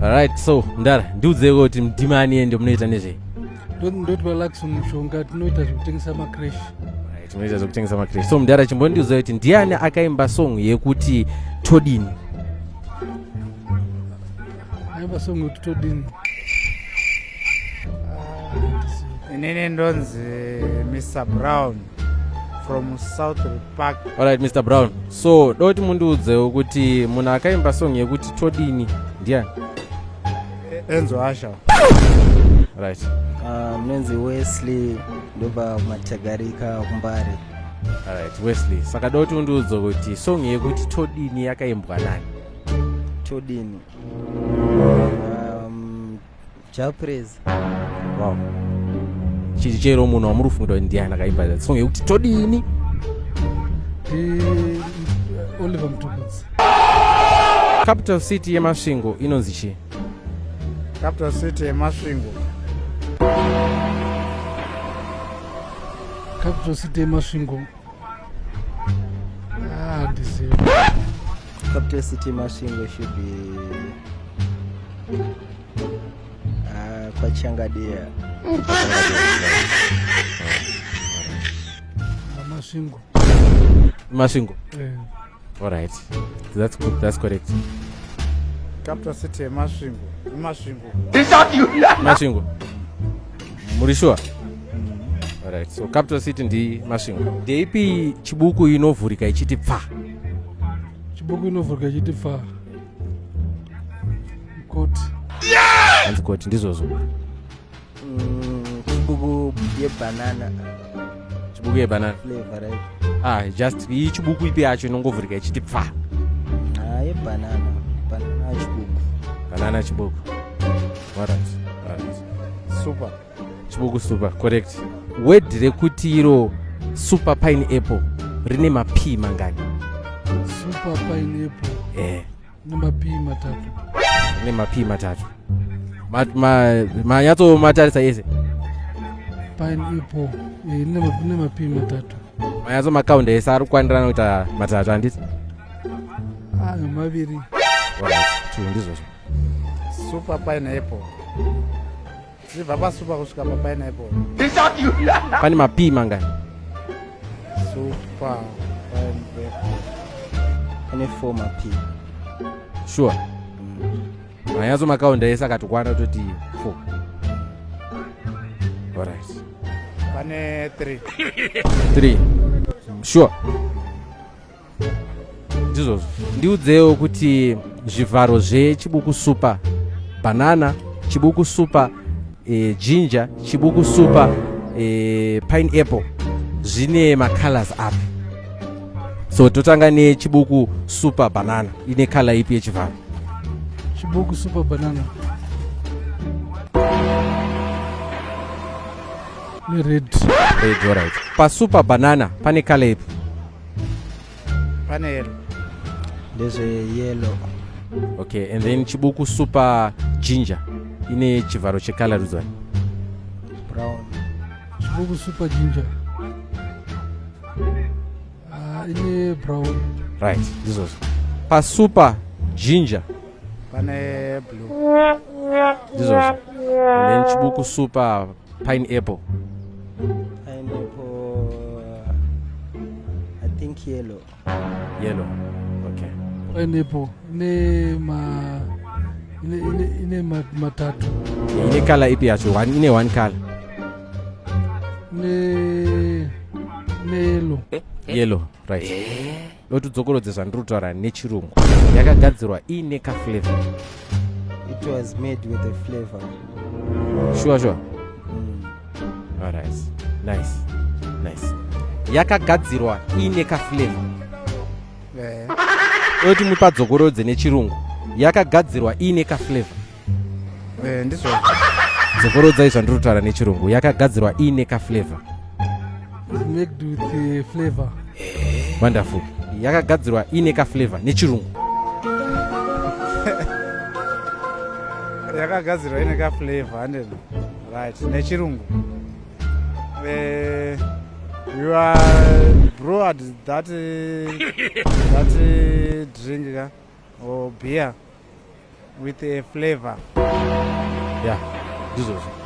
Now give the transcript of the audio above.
Alright, so ndara ndiudze kuti mdimani ende munoita nezve. Ndoti balakisi mushonga tinoita zvekutengesa macrash. Right, munoita zvekutengesa macrash. So mdara chimbondiudza kuti ndiani akaimba song yekuti todini? Aimba song yekuti todini. Inini ndonzi Mr. Brown from South Park. Alright, Mr. Brown. So doti mundiudzewo kuti munhu akaimba song yekuti todini ndiani? Enzo Asha. Right. Mnenzi Wesley ndobva Matagarika kumbare. Alright, Wesley. Saka doti undiudze kuti song yekuti todini yakaimbwa nani? Todini. Japrez. Wow. Chiri chero munhu wamuri kufunga kuti ndiani akaimba song yekuti todini? Oliver Mtukudzi. Capital city yemasvingo inonzi chii? Capital city yemasvingo. Capital city yemasvingo. Ndiziva. Capital city yemasvingo should be Pachangadea. Masvingo. Masvingo. Yeah. Alright. That's good. That's correct. Capital city yemasvingo. Masvingo. Masvingo. Muri sure? Alright. So capital city ndi Masvingo. Ndeipi chibuku inovhurika ichiti pfa? Chibuku inovhurika ichiti pfa. Koti. Hanzi koti ndizvozvo. Chibuku yebanana. Chibuku yebanana. Flavor right. Just iyi chibuku ipi yacho inongovhurika ichiti pfa? Yebanana. Banana chibuku. Banana chibuku. Alright. Alright. Super. Chibuku super. Correct. Word rekuti iro super pineapple rine mapi mangani? Super pineapple. Nemapi matatu. Rine mapi matatu. Manyatso matarisa ese? Pineapple. Nemapi matatu. Manyatso makaunda ese ari kukwanirana kuita matatu handiti? Maviri. Alright. Ndizvozvo. Super pineapple. Zibva pasuper kusvika papineapple. Pane mapi mangani? Super pineapple. Pane 4 mapi. Sure. Manyatso makaunda ese akatokwana kutoti 4. Alright. Pane 3. 3. Sure. Ndizvozvo. Ndiudzewo kuti zvivharo zvechibuku super banana, chibuku super ginger, chibuku super pineapple zvine macolors api? So totanga nechibuku super banana ine color ipi yechivharo? Chibuku super banana. Red. Red, alright. Pa super banana pane color ipi? Pane yellow. There's a yellow. Okay, and then chibuku super ginger ine chivharo checolor rudzani? Brown. Chibuku super ginger. Ine brown. Right, ndizvozvo. Pa super ginger Pane blue. ndizvozvo. And then chibuku super pineapple? Pineapple. I think yellow. Yellow. Okay. Pineapple. Ine matatu. Ine color ipi yacho? Ine one color. Ne yellow. Yellow, right. Lotudzokorodze zvandiri kutaura nechirungu. Yakagadzirwa ine kaflavor. It was made with a flavor. Sure. Alright. Nice. Yakagadzirwa ine kaflavor. Oti mupadzokorodzwe nechirungu. Yakagadzirwa ine kaflavor. Ndizvo. Dzokorodzai zvandiri kutaura nechirungu. Yakagadzirwa ine kaflavor. Made with the flavor. Wonderful. Yakagadzirwa ine kaflavor nechirungu. Yakagadzirwa ine kaflavor handeni. Right, nechirungu. You are brewed that drink or beer with a flavor. Yeah, ndizozo.